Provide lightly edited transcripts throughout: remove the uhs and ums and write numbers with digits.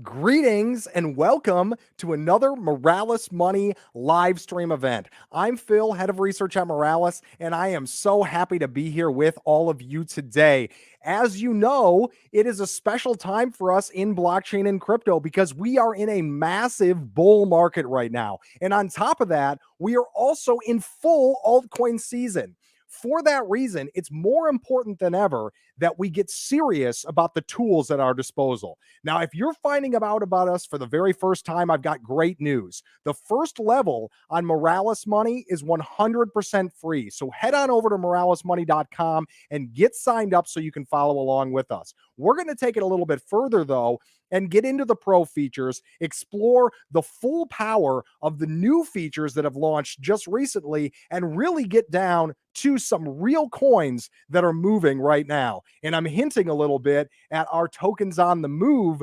Greetings and welcome to another Moralis Money live stream event. I'm Phil, head of research at Moralis, and I am so happy to be here with all of you today. As you know, it is a special time for us in blockchain and crypto because we are in a massive bull market right now. And on top of that, we are also in full altcoin season. For that reason, it's more important than ever that we get serious about the tools at our disposal. Now, if you're finding out about us for the very first time, I've got great news. The first level on Moralis Money is 100% free. So head on over to moralismoney.com and get signed up so you can follow along with us. We're going to take it a little bit further, though, and get into the pro features, explore the full power of the new features that have launched just recently, and really get down to some real coins that are moving right now. And I'm hinting a little bit at our tokens on the move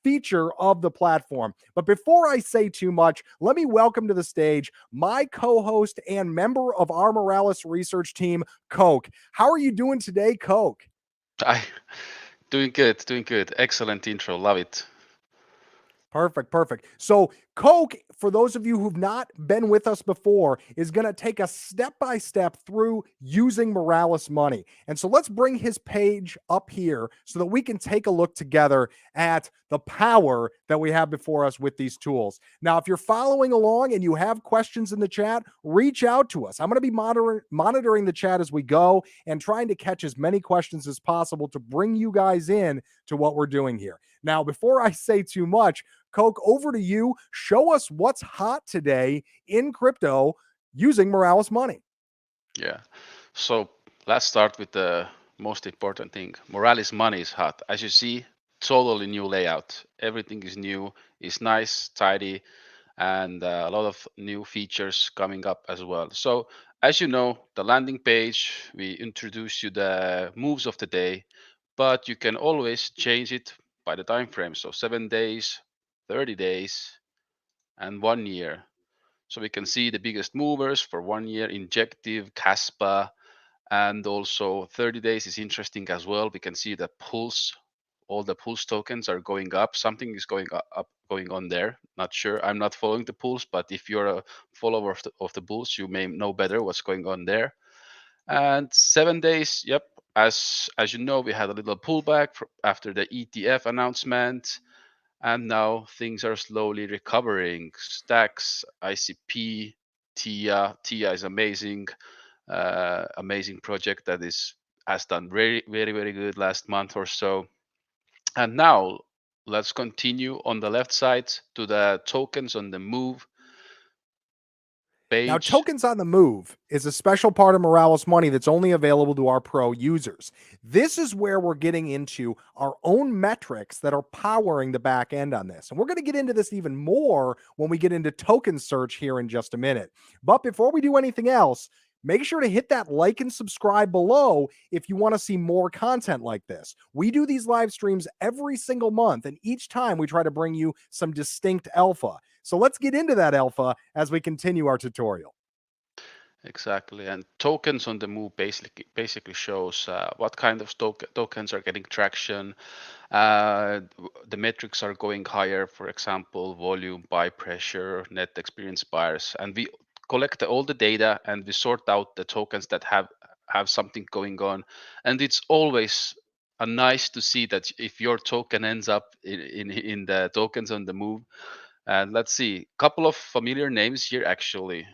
feature of the platform. But before I say too much, let me welcome to the stage my co-host and member of our Moralis research team, Coke. How are you doing today, Coke? I doing good, doing good. Excellent intro, love it. Perfect. So, Coke, for those of you who've not been with us before, is going to take us step by step through using Moralis Money. And so, let's bring his page up here so that we can take a look together at the power that we have before us with these tools. Now, if you're following along and you have questions in the chat, reach out to us. I'm going to be monitoring the chat as we go and trying to catch as many questions as possible to bring you guys in to what we're doing here. Now, before I say too much, Coke, over to you. Show us what's hot today in crypto using Moralis Money. Yeah. So let's start with the most important thing. Moralis Money is hot. As you see, totally new layout. Everything is new. It's nice, tidy, and a lot of new features coming up as well. So as you know, the landing page, we introduce you the moves of the day, but you can always change it by the time frame. So 7 days, 30 days, and 1 year. So we can see the biggest movers for 1 year, Injective, Caspa, and also 30 days is interesting as well. We can see the pulse, all the pulse tokens are going up. Something is going on there. Not sure. I'm not following the pulse, but if you're a follower of the pulse, you may know better what's going on there. And 7 days, yep. As you know, we had a little pullback after the ETF announcement, and now things are slowly recovering. Stacks, ICP, TIA is amazing, amazing project that is has done very good last month or so. And now let's continue on the left side to the tokens on the move Now, page. tokens on the move is a special part of Moralis Money that's only available to our pro users. This is where we're getting into our own metrics that are powering the back end on this. And we're going to get into this even more when we get into token search here in just a minute. But before we do anything else, make sure to hit that like and subscribe below if you want to see more content like this. We do these live streams every single month, and each time we try to bring you some distinct alpha. So let's get into that alpha as we continue our tutorial. Exactly, and tokens on the move basically shows what kind of tokens are getting traction. The metrics are going higher, for example, volume, buy pressure, net experience buyers, and we collect all the data and we sort out the tokens that have something going on. And it's always nice to see that if your token ends up in the tokens on the move. And let's see, couple of familiar names here actually.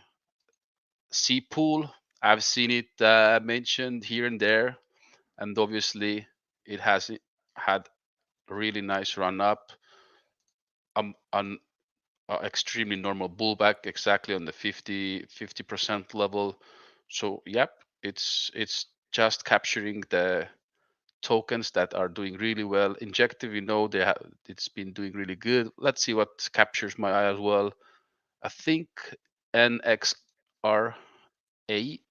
Pool, I've seen it mentioned here and there, and obviously it has had a really nice run up, an extremely normal pullback, exactly on the 50% level. So yep, it's just capturing the tokens that are doing really well. Injective, it's been doing really good. Let's see what captures my eye as well. I think NXR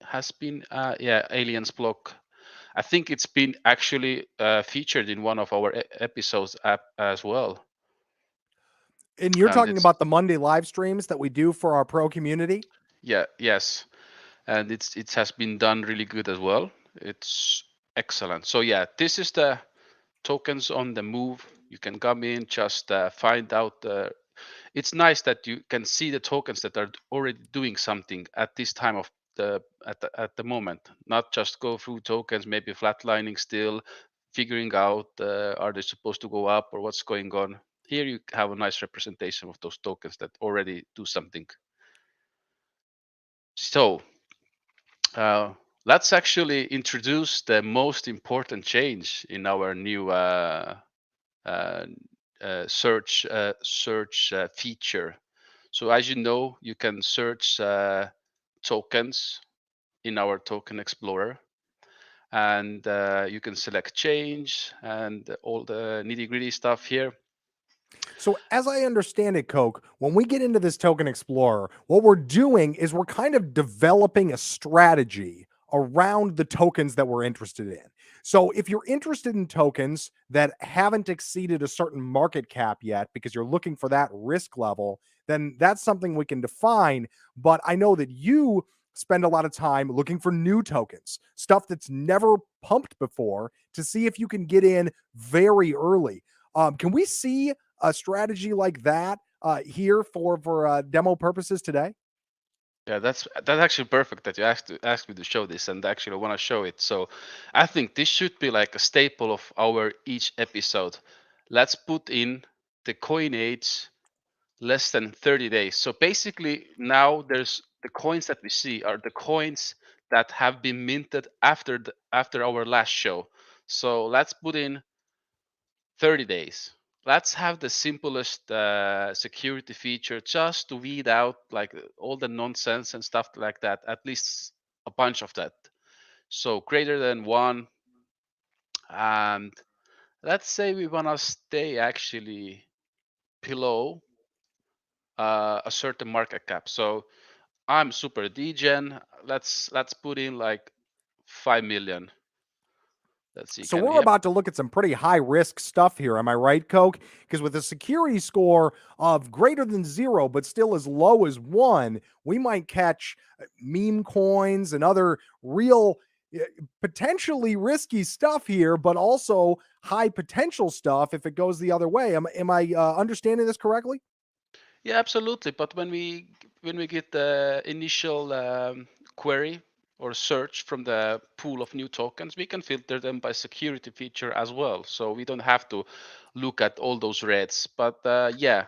has been aliens block. I think it's been actually featured in one of our episodes as well. And you're And talking it's about the Monday live streams that we do for our pro community. yes, and it has been done really good as well. It's excellent. So yeah, this is the tokens on the move. You can come in, just find out. It's nice that you can see the tokens that are already doing something at this time of at the moment. Not just go through tokens, maybe flatlining still, figuring out are they supposed to go up or what's going on. Here you have a nice representation of those tokens that already do something. So uh, let's actually introduce the most important change in our new uh, search feature. So as you know, you can search tokens in our token explorer, and you can select change and all the nitty gritty stuff here. So, as I understand it, Coke, when we get into this Token Explorer, what we're doing is we're kind of developing a strategy around the tokens that we're interested in. So, if you're interested in tokens that haven't exceeded a certain market cap yet because you're looking for that risk level, then that's something we can define. But I know that you spend a lot of time looking for new tokens, stuff that's never pumped before, to see if you can get in very early. Can we see a strategy like that here for demo purposes today? Yeah, that's actually perfect that you asked me to show this, and actually I want to show it. So I think this should be like a staple of our each episode. Let's put in the coin age less than 30 days. So basically now there's the coins that we see are the coins that have been minted after our last show. So let's put in 30 days. Let's have the simplest security feature just to weed out like all the nonsense and stuff like that, at least a bunch of that. So greater than one. And let's say we want to stay actually below a certain market cap. So I'm super degen. Let's put in like 5 million. Let's see. So Can we're yep. about to look at some pretty high risk stuff here. Am I right, Coke? Because with a security score of greater than 0, but still as low as 1, we might catch meme coins and other real uh, potentially risky stuff here, but also high potential stuff if it goes the other way. Am I understanding this correctly? Yeah, absolutely. But when we get the initial query or search from the pool of new tokens, we can filter them by security feature as well. So we don't have to look at all those reds. But yeah,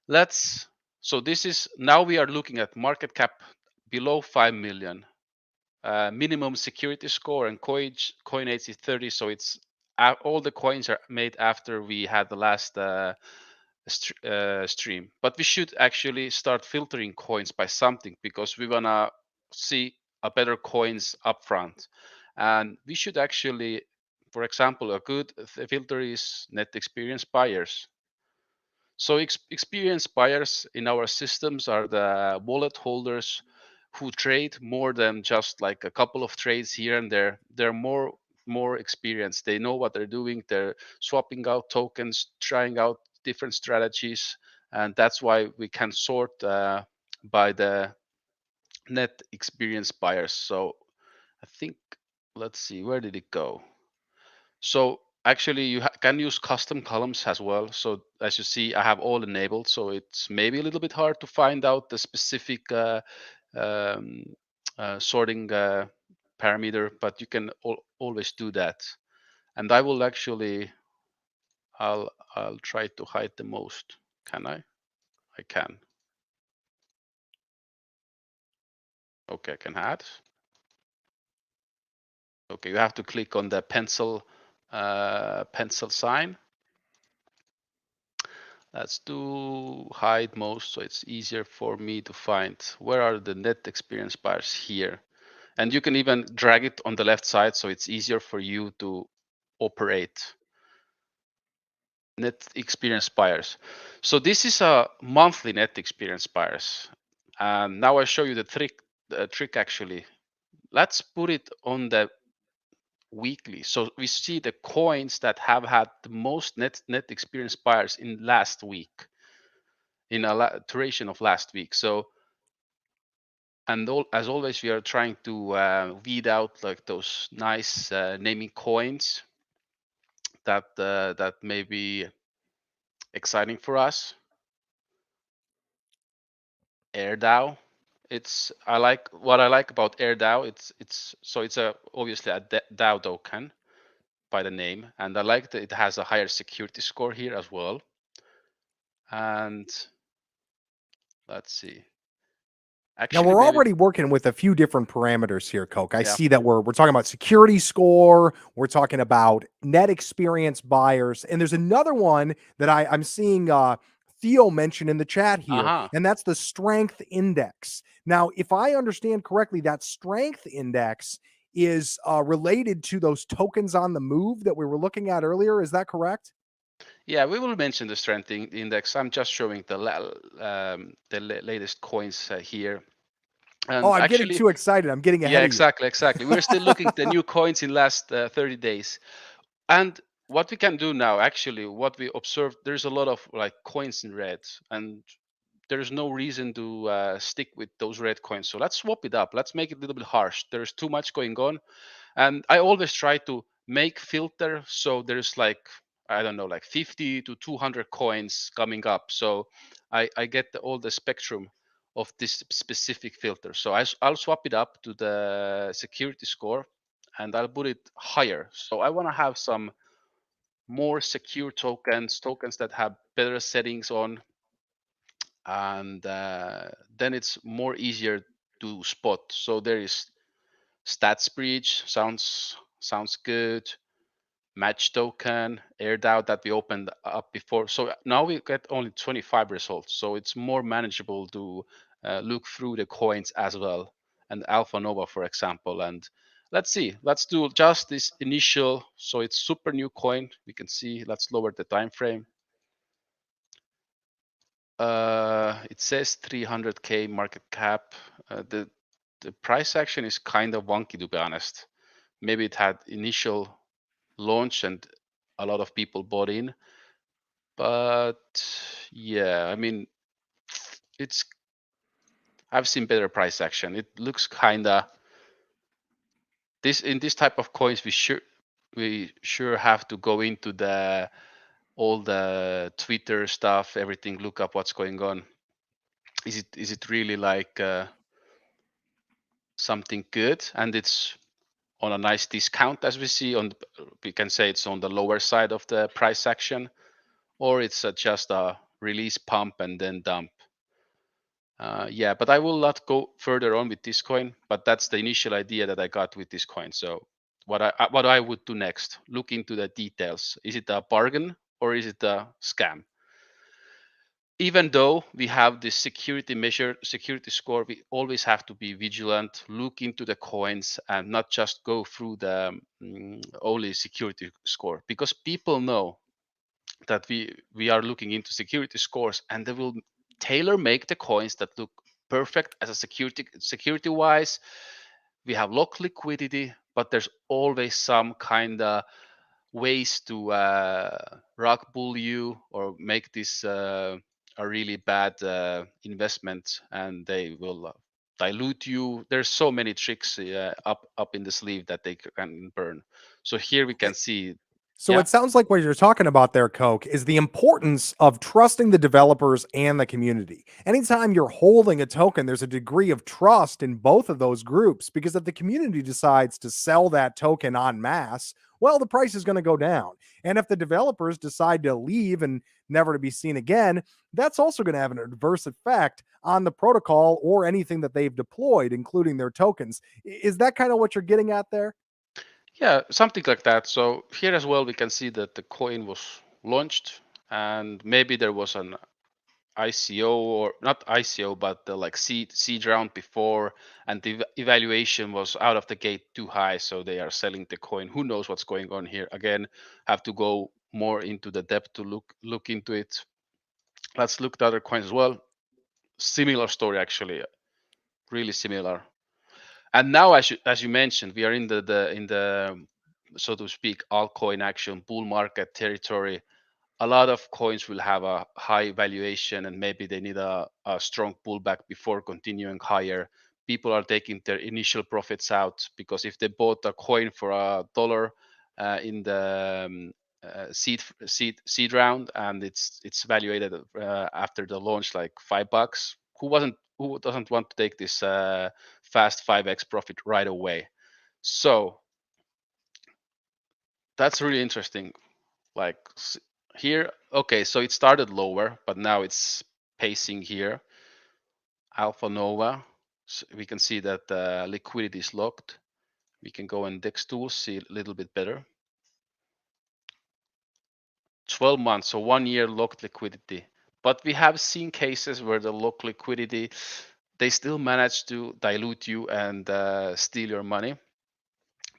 let's. So this is now we are looking at market cap below 5 million, minimum security score, and coin age is 30. So it's all the coins are made after we had the last stream. But we should actually start filtering coins by something because we wanna see a better coins upfront, and we should actually, for example, a good filter is net experience buyers. So experienced buyers in our systems are the wallet holders who trade more than just like a couple of trades here and there. They're more experienced. They know what they're doing. They're swapping out tokens, trying out different strategies, and that's why we can sort by the net experienced buyers. So I think let's see, where did it go? So actually, you can use custom columns as well. So as you see, I have all enabled. So it's maybe a little bit hard to find out the specific um, sorting parameter, but you can always do that. And I will actually, I'll try to hide the most. Can I? I can. Okay, I can add. Okay, you have to click on the pencil sign. Let's do hide most so it's easier for me to find where are the net experience bars here. And you can even drag it on the left side so it's easier for you to operate. Net experience buyers. So this is a monthly net experience buyers. And now I show you the trick actually. Let's put it on the weekly. So we see the coins that have had the most net experience buyers in last week, in a duration of last week. So, and as always, we are trying to weed out like those nice naming coins that may be exciting for us. AirDAO. It's I like what I like about AirDAO. It's a obviously a DAO token by the name, and I like that it has a higher security score here as well. And let's see. Now Actually, we're maybe already working with a few different parameters here, Coke. I yeah. see that we're talking about security score, we're talking about net experience buyers, and there's another one that I'm seeing Theo mention in the chat here, Uh-huh. and that's the strength index. Now, if I understand correctly, that strength index is related to those tokens on the move that we were looking at earlier. Is that correct? Yeah, we will mention the strength index. I'm just showing the latest coins here. Oh, And I'm getting actually, too excited. I'm getting yeah, ahead of you. exactly. We're still looking at the new coins in last 30 days. And what we can do now, actually, what we observed, there's a lot of like coins in red, and there's no reason to stick with those red coins. So let's swap it up. Let's make it a little bit harsh. There's too much going on, and I always try to make filter so there's like I don't know, like 50 to 200 coins coming up. So I get all the spectrum of this specific filter. So I'll swap it up to the security score, and I'll put it higher. So I want to have some more secure tokens that have better settings on, and then it's more easier to spot. So there is stats breach, sounds good. Match token, AirDAO that we opened up before. So now we get only 25 results. So it's more manageable to look through the coins as well, and Alpha Nova, for example. And let's see, let's do just this initial. So it's super new coin. We can see. Let's lower the time frame. It says 300k market cap. The price action is kind of wonky, to be honest. Maybe it had initial launch and a lot of people bought in, but yeah, I mean, it's I've seen better price action. It looks kind of this in this type of coins. We sure have to go into the all the Twitter stuff, everything. Look up what's going on. Is it really like something good? And it's on a nice discount, as we see on. We can say it's on the lower side of the price action, or it's just a release pump and then dump. Yeah, but I will not go further on with this coin. But that's the initial idea that I got with this coin. So what I would do next? Look into the details. Is it a bargain or is it a scam? Even though we have this security score, we always have to be vigilant. Look into the coins and not just go through the only security score, because people know that we are looking into security scores, and they will tailor make the coins that look perfect as a security wise. We have lock liquidity, but there's always some kind of ways to rug pull you or make this a really bad investment, and they will dilute you. There's so many tricks up in the sleeve that they can burn. So here we can see. So Yeah. it sounds like what you're talking about there, Coke, is the importance of trusting the developers and the community. Anytime you're holding a token, there's a degree of trust in both of those groups, because if the community decides to sell that token en masse, well, the price is going to go down. And if the developers decide to leave and never to be seen again, that's also going to have an adverse effect on the protocol or anything that they've deployed, including their tokens. Is that kind of what you're getting at there? Yeah, something like that. So here as well, we can see that the coin was launched, and maybe there was an ICO, or not ICO, but the like seed round before, and the evaluation was out of the gate too high, so they are selling the coin. Who knows what's going on here? Again, have to go more into the depth to look into it. Let's look at other coins as well. Similar story, actually, really similar. And now, as you mentioned, we are in the so to speak altcoin action bull market territory. A lot of coins will have a high valuation, and maybe they need a strong pullback before continuing higher. People are taking their initial profits out, because if they bought a coin for $1 in the seed round, and it's valuated after the launch like $5. Who doesn't want to take this fast 5x profit right away? So that's really interesting. Like here, okay, so it started lower, but now it's pacing here. Alpha Nova, so we can see that liquidity is locked. We can go in DEX tools, see a little bit better. 12 months, so 1 year locked liquidity. But we have seen cases where the locked liquidity, they still manage to dilute you and steal your money.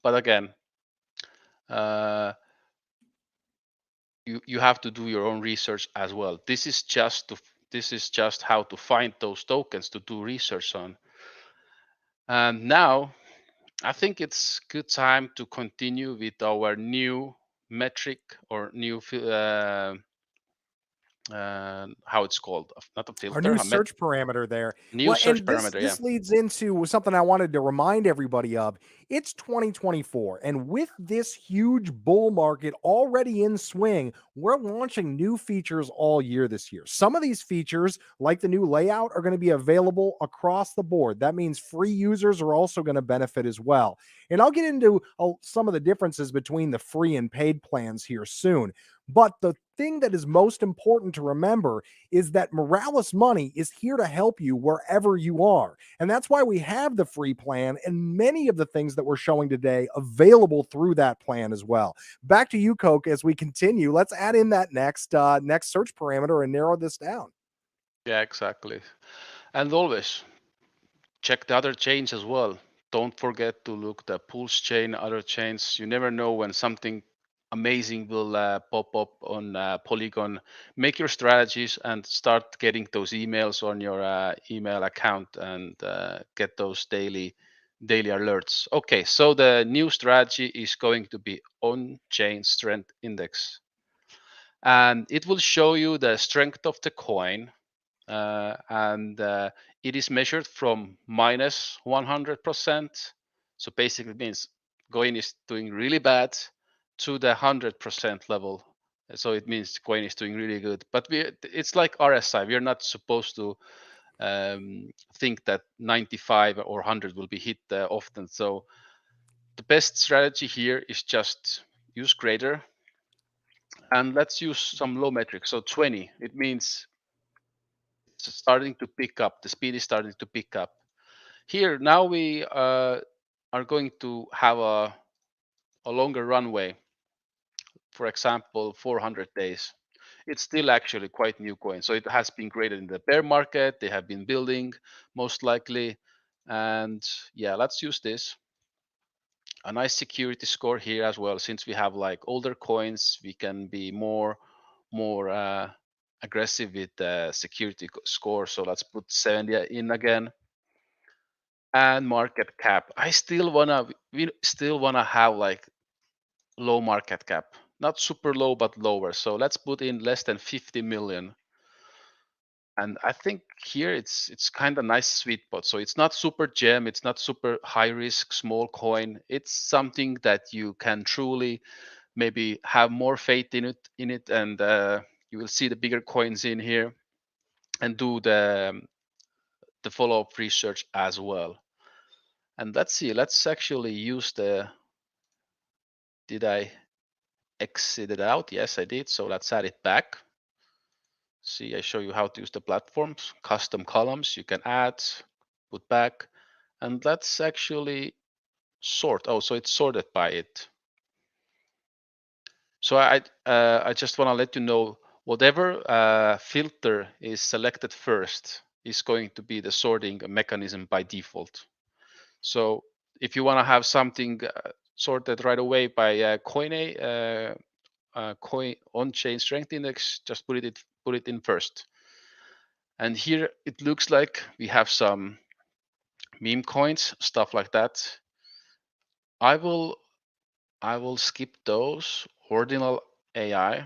But again, uh, you have to do your own research as well. This is just how to find those tokens to do research on. And now I think it's good time to continue with our new metric or new how it's called, not a Our filter, new search parameter there. new Well, search and this parameter. Yeah, this leads into something I wanted to remind everybody of. It's 2024, and with this huge bull market already in swing, we're launching new features all year this year. Some of these features, like the new layout, are going to be available across the board. That means free users are also going to benefit as well. And I'll get into some of the differences between the free and paid plans here soon. But the thing that is most important to remember is that Moralis Money is here to help you wherever you are. And that's why we have the free plan and many of the things that we're showing today available through that plan as well. Back to you, Coke, as we continue. Let's add in that next search parameter and narrow this down. yeah, exactly. And always check the other chains as well. Don't forget to look the Pulse chain, other chains. You never know when something amazing will pop up on Polygon. Make your strategies and start getting those emails on your email account and get those daily alerts. Okay, so the new strategy is going to be on-chain strength index, and it will show you the strength of the coin, and it is measured from minus 100%. So basically, it means coin is doing really bad to the 100% level. So it means coin is doing really good. But it's like RSI. We are not supposed to think that 95 or 100 will be hit often. So the best strategy here is just use greater, and let's use some low metrics. So 20, it means it's starting to pick up. The speed is starting to pick up. Here, now we are going to have a longer runway, for example, 400 days. It's still actually quite new coin. So it has been created in the bear market. They have been building most likely. And yeah, let's use this. A nice security score here as well. Since we have like older coins, we can be more aggressive with the security score. So let's put 70 in again. And market cap. We still wanna have like low market cap, not super low, but lower. So let's put in less than 50 million. And I think here it's kind of nice sweet spot. So it's not super gem, it's not super high risk, small coin. It's something that you can truly maybe have more faith in it, and you will see the bigger coins in here and do the follow-up research as well. And let's see, let's actually use did I exit it out? Yes, I did. So let's add it back. See, I show you how to use the platforms, custom columns you can add, put back, and let's actually sort. Oh, so it's sorted by it. So I just want to let you know, whatever filter is selected first is going to be the sorting mechanism by default. So if you want to have something sorted right away by coin on-chain strength index, just put it in first. And here it looks like we have some meme coins, stuff like that. I will I will skip those. Ordinal AI.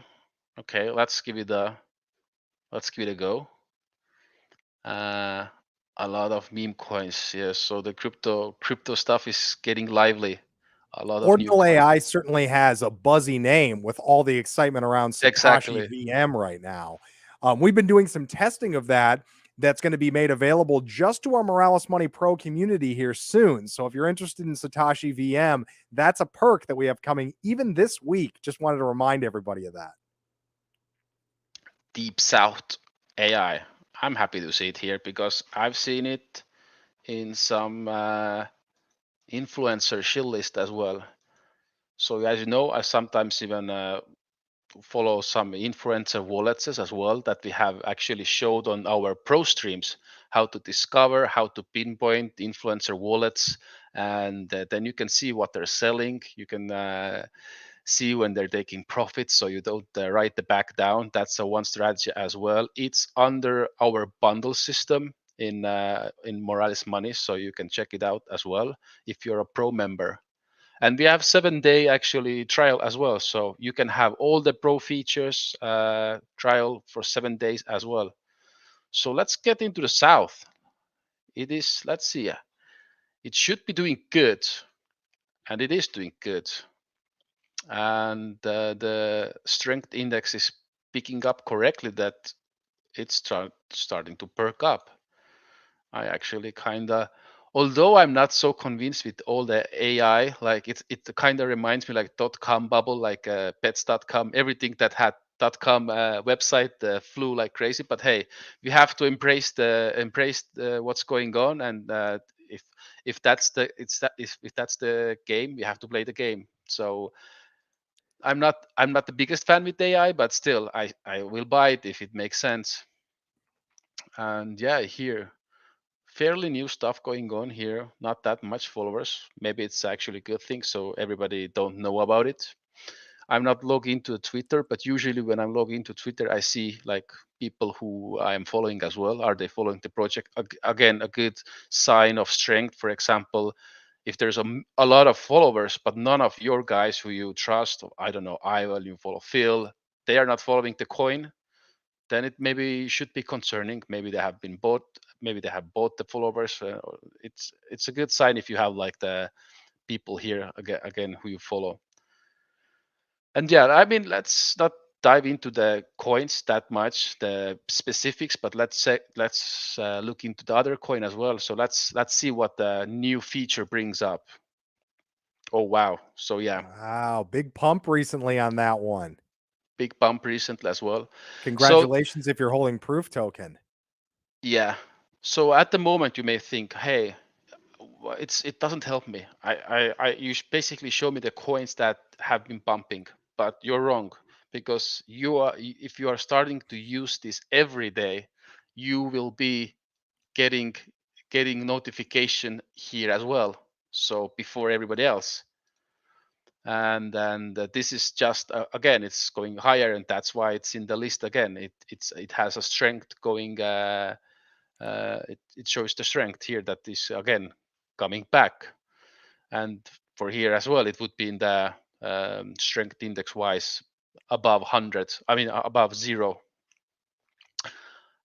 Okay, let's give it a go. Uh, a lot of meme coins. Yes, so the crypto stuff is getting lively. A lot of new Ordinal coins. AI certainly has a buzzy name with all the excitement around Satoshi Exactly. VM right now. We've been doing some testing of that. That's going to be made available just to our Moralis Money Pro community here soon. So if you're interested in Satoshi VM, that's a perk that we have coming even this week. Just wanted to remind everybody of that. Deep South AI. I'm happy to see it here because I've seen it in some influencer shill list as well. So as you know, I sometimes even follow some influencer wallets as well that we have actually showed on our pro streams how to discover, how to pinpoint influencer wallets, and then you can see what they're selling. You can see when they're taking profits so you don't write the back down. That's a one strategy as well. It's under our bundle system in Moralis Money, so you can check it out as well if you're a pro member. And we have 7-day actually trial as well, so you can have all the pro features trial for 7 days as well. So let's get into the south. It is, let's see, it should be doing good, and it is doing good. And the strength index is picking up correctly that it's starting to perk up. I actually kind of, although I'm not so convinced with all the AI, like it kind of reminds me like .com bubble, like pets.com, everything that had .com website flew like crazy. But hey, we have to embrace what's going on, and if that's the it's that if that's the game, we have to play the game. So I'm not the biggest fan with AI, but still I will buy it if it makes sense. And yeah, here fairly new stuff going on here. Not that much followers. Maybe it's actually a good thing, so everybody don't know about it. I'm not logged into Twitter, but usually when I'm logged into Twitter, I see like people who I am following as well. Are they following the project? Again, a good sign of strength. For example, if there's a lot of followers, but none of your guys who you trust, I don't know, Ival, you follow Phil, they are not following the coin, then it maybe should be concerning. Maybe they have been bought. Maybe they have bought the followers. It's a good sign if you have like the people here again who you follow. And yeah, I mean, let's not dive into the coins that much, the specifics, but let's look into the other coin as well. So let's see what the new feature brings up. Oh wow! So yeah, Wow, big pump recently on that one. big bump recently as well. So Congratulations if you're holding proof token. yeah, so at the moment you may think, hey, it doesn't help me. Basically show me the coins that have been bumping, but you're wrong because if you are starting to use this every day, you will be getting notification here as well. So before everybody else, and this is just again it's going higher, and that's why it's in the list again. It has a strength going. It shows the strength here that is again coming back. And for here as well, it would be in the strength index wise above 100. I mean, above zero.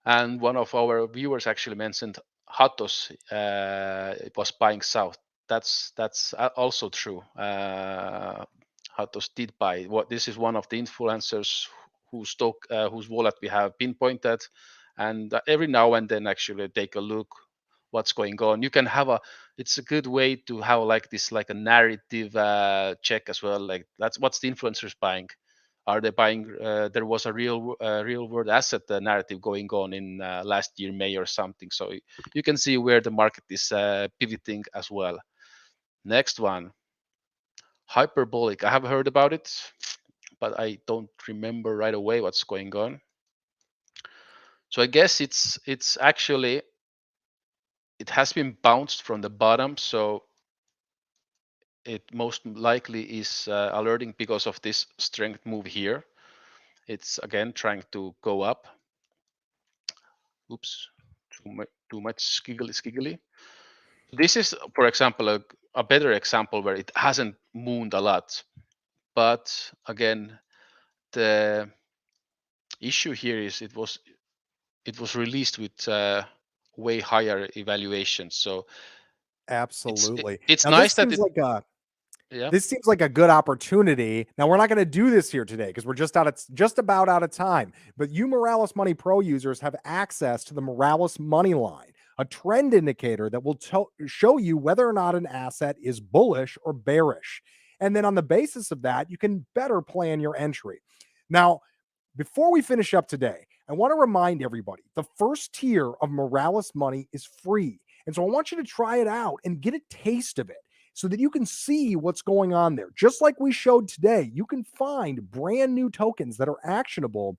And one of our viewers actually mentioned Hatos it was buying south. That's also true. Hatos did buy. What this is one of the influencers whose wallet we have pinpointed, and every now and then actually take a look what's going on. You can have a. It's a good way to have like this like a narrative check as well. Like that's what's the influencers buying. Are they buying? There was a real world asset narrative going on in last year May or something. So you can see where the market is pivoting as well. Next one, hyperbolic. I have heard about it, but I don't remember right away what's going on. So I guess it's actually it has been bounced from the bottom. So it most likely is alerting because of this strength move here. It's again trying to go up. Oops, too much skiggly. This is, for example, a better example where it hasn't mooned a lot. But again, the issue here is it was released with way higher evaluation. So Absolutely. it's Now this nice that seems it like a Yeah. This seems like a good opportunity. Now we're not going to do this here today because we're just about out of time. But you Moralis Money Pro users have access to the Moralis Money Line, a trend indicator that will show you whether or not an asset is bullish or bearish. And then on the basis of that, you can better plan your entry. Now, before we finish up today, I want to remind everybody the first tier of Moralis Money is free. And so I want you to try it out and get a taste of it so that you can see what's going on there. Just like we showed today, you can find brand new tokens that are actionable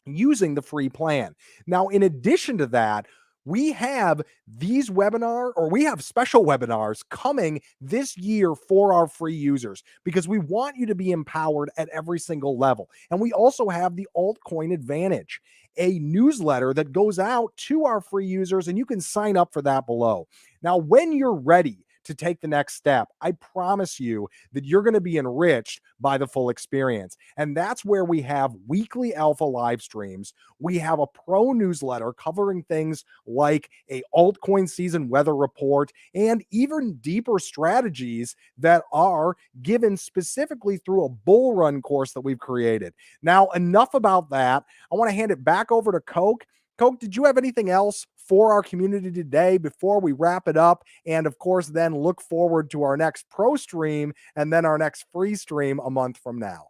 using the free plan. Now, in addition to that, we have we have special webinars coming this year for our free users because we want you to be empowered at every single level. And we also have the altcoin advantage, a newsletter that goes out to our free users, and you can sign up for that below. Now, when you're ready to take the next step, I promise you that you're going to be enriched by the full experience. And that's where we have weekly alpha live streams. We have a pro newsletter covering things like a altcoin season weather report and even deeper strategies that are given specifically through a bull run course that we've created. Now, enough about that. I want to hand it back over to Coke. Coke, did you have anything else for our community today before we wrap it up? And of course, then look forward to our next pro stream and then our next free stream a month from now.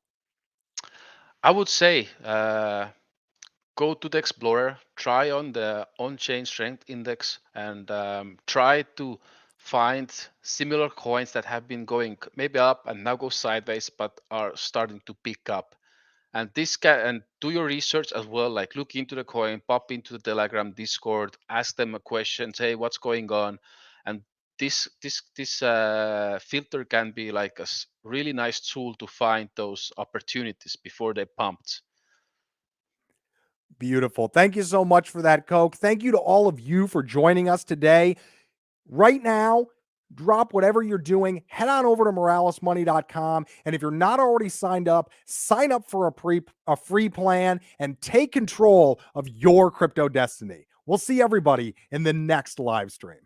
I would say go to the Explorer, try on the on-chain strength index, and try to find similar coins that have been going maybe up and now go sideways, but are starting to pick up. And and do your research as well. Like look into the coin, pop into the Telegram, Discord, ask them a question, say what's going on, and this filter can be like a really nice tool to find those opportunities before they pumped. Beautiful. Thank you so much for that, Coke. Thank you to all of you for joining us today. Right now, drop whatever you're doing, head on over to moralismoney.com. And if you're not already signed up, sign up for a free plan and take control of your crypto destiny. We'll see everybody in the next live stream.